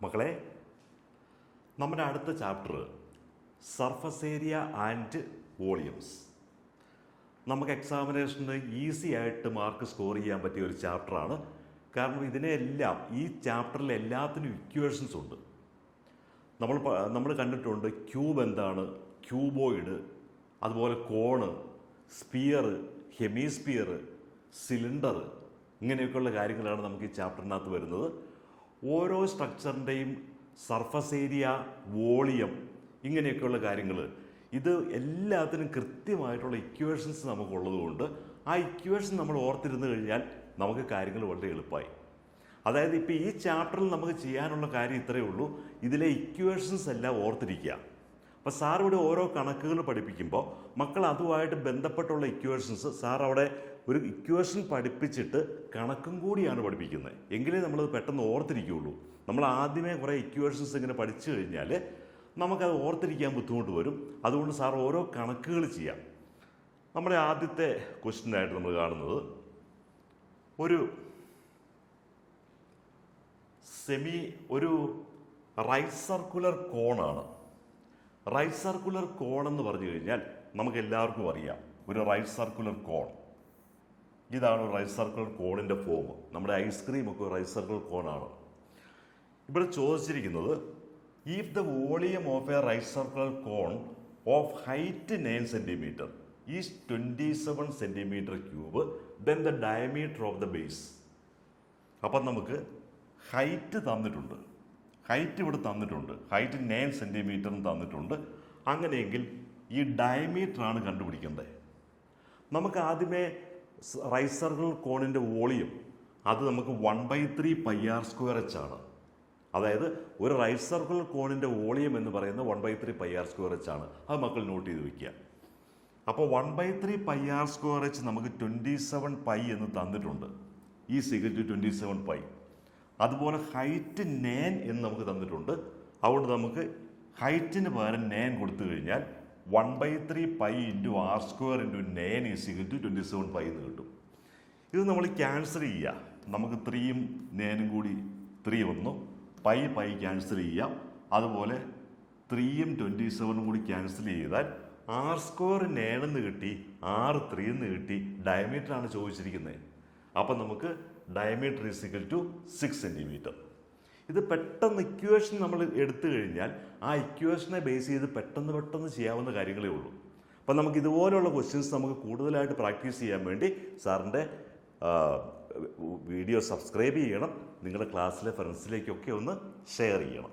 മക്കളെ, നമ്മുടെ അടുത്ത chapter surface area and volumes. നമുക്ക് എക്സാമിനേഷന് ഈസി ആയിട്ട് മാർക്ക് സ്കോർ ചെയ്യാൻ പറ്റിയ ഒരു ചാപ്റ്ററാണ്. കാരണം ഇതിനെല്ലാം, ഈ ചാപ്റ്ററിൽ എല്ലാത്തിനും ഇക്വേഷൻസ് ഉണ്ട്. നമ്മൾ കണ്ടിട്ടുണ്ട് ക്യൂബ് എന്താണ്, ക്യൂബോയിഡ്, അതുപോലെ കോണ്, സ്പിയർ, ഹെമിസ്പിയർ, സിലിണ്ടർ, ഇങ്ങനെയൊക്കെയുള്ള കാര്യങ്ങളാണ് നമുക്ക് ഈ ചാപ്റ്ററിനകത്ത് വരുന്നത്. ഓരോ സ്ട്രക്ചറിൻ്റെയും സർഫസ് ഏരിയ, വോളിയം, ഇങ്ങനെയൊക്കെയുള്ള കാര്യങ്ങൾ, ഇത് എല്ലാത്തിനും കൃത്യമായിട്ടുള്ള ഇക്വേഷൻസ് നമുക്കുള്ളതുകൊണ്ട് ആ ഇക്വേഷൻ നമ്മൾ ഓർത്തിരുന്ന് കഴിഞ്ഞാൽ നമുക്ക് കാര്യങ്ങൾ വളരെ എളുപ്പമായി. അതായത് ഇപ്പോൾ ഈ ചാപ്റ്ററിൽ നമുക്ക് ചെയ്യാനുള്ള കാര്യം ഇത്രയേ ഉള്ളൂ, ഇതിലെ ഇക്വേഷൻസ് എല്ലാം ഓർത്തിരിക്കുക. അപ്പോൾ സാർ ഇവിടെ ഓരോ കണക്കുകൾ പഠിപ്പിക്കുമ്പോൾ മക്കൾ അതുമായിട്ട് ബന്ധപ്പെട്ടുള്ള ഇക്വേഷൻസ്, സാർ അവിടെ ഒരു ഇക്വേഷൻ പഠിപ്പിച്ചിട്ട് കണക്കും കൂടിയാണ് പഠിപ്പിക്കുന്നത്. എങ്കിലേ നമ്മളത് പെട്ടെന്ന് ഓർത്തിരിക്കുകയുള്ളൂ. നമ്മൾ ആദ്യമേ കുറേ ഇക്വേഷൻസ് ഇങ്ങനെ പഠിച്ചു കഴിഞ്ഞാൽ നമുക്കത് ഓർത്തിരിക്കാൻ ബുദ്ധിമുട്ട് വരും. അതുകൊണ്ട് സാർ ഓരോ കണക്കുകൾ ചെയ്യാം. നമ്മുടെ ആദ്യത്തെ ക്വസ്റ്റ്യനായിട്ട് നമ്മൾ കാണുന്നത് ഒരു റൈറ്റ് സർക്കുലർ കോണാണ്. റൈറ്റ് സർക്കുലർ കോൺ എന്ന് പറഞ്ഞു കഴിഞ്ഞാൽ നമുക്ക് എല്ലാവർക്കും അറിയാം, ഒരു റൈറ്റ് സർക്കുലർ കോൺ. ഇതാണ് റൈറ്റ് സർക്കുലർ കോണിൻ്റെ ഫോം. നമ്മുടെ ഐസ്ക്രീം ഒക്കെ റൈറ്റ് സർക്കുലർ കോണാണ്. ഇവിടെ ചോദിച്ചിരിക്കുന്നത്, if the volume of a right circular cone of height 9 cm is 27 cm cube, then the diameter of the base. അപ്പം നമുക്ക് ഹൈറ്റ് തന്നിട്ടുണ്ട്, ഹൈറ്റ് ഇവിടെ തന്നിട്ടുണ്ട്, ഹൈറ്റ് 9 cm തന്നിട്ടുണ്ട്. അങ്ങനെയെങ്കിൽ ഈ ഡയമീറ്ററാണ് കണ്ടുപിടിക്കേണ്ടത്. നമുക്ക് ആദ്യമേ റൈറ്റ് സർക്കുലർ കോണിൻ്റെ വോളിയം അത് നമുക്ക് 1/3 πr² ആണ്. അതായത് ഒരു റൈറ്റ് സർക്കുലർ കോണിൻ്റെ വോളിയം എന്ന് പറയുന്നത് 1/3 πr² ആണ്. അത് മക്കൾ നോട്ട് ചെയ്ത് വയ്ക്കുക. അപ്പോൾ 1/3 πr² നമുക്ക് 27 π എന്ന് തന്നിട്ടുണ്ട്. ഈ സിഗറ്റ് 27 π. അതുപോലെ ഹൈറ്റ് 9 എന്ന് നമുക്ക് തന്നിട്ടുണ്ട്. അതുകൊണ്ട് നമുക്ക് ഹൈറ്റിന് പകരം 9 കൊടുത്തു കഴിഞ്ഞാൽ 1/3 π × r² × 9 = 27 π എന്ന് കിട്ടും. ഇത് നമ്മൾ ക്യാൻസൽ ചെയ്യുക. നമുക്ക് 3യും 9ഉം കൂടി 3 വന്നു, പൈ ക്യാൻസൽ ചെയ്യാം. അതുപോലെ 3യും 27ഉം കൂടി ക്യാൻസൽ ചെയ്താൽ r² 9 എന്ന് കിട്ടി, r 3 എന്ന് കിട്ടി. ഡയമീറ്ററാണ് ചോദിച്ചിരിക്കുന്നത്. അപ്പം നമുക്ക് ഡയമീറ്റർ = 6 cm. ഇത് പെട്ടെന്ന് ഇക്വേഷൻ നമ്മൾ എടുത്തു കഴിഞ്ഞാൽ ആ ഇക്വേഷനെ ബേസ് ചെയ്ത് പെട്ടെന്ന് ചെയ്യാവുന്ന കാര്യങ്ങളേ ഉള്ളൂ. അപ്പം നമുക്ക് ഇതുപോലെയുള്ള ക്വസ്റ്റ്യൻസ് നമുക്ക് കൂടുതലായിട്ട് പ്രാക്ടീസ് ചെയ്യാൻ വേണ്ടി സാറിൻ്റെ വീഡിയോ സബ്സ്ക്രൈബ് ചെയ്യണം. നിങ്ങളുടെ ക്ലാസ്സിലെ ഫ്രണ്ട്സിലേക്കൊക്കെ ഒന്ന് ഷെയർ ചെയ്യണം.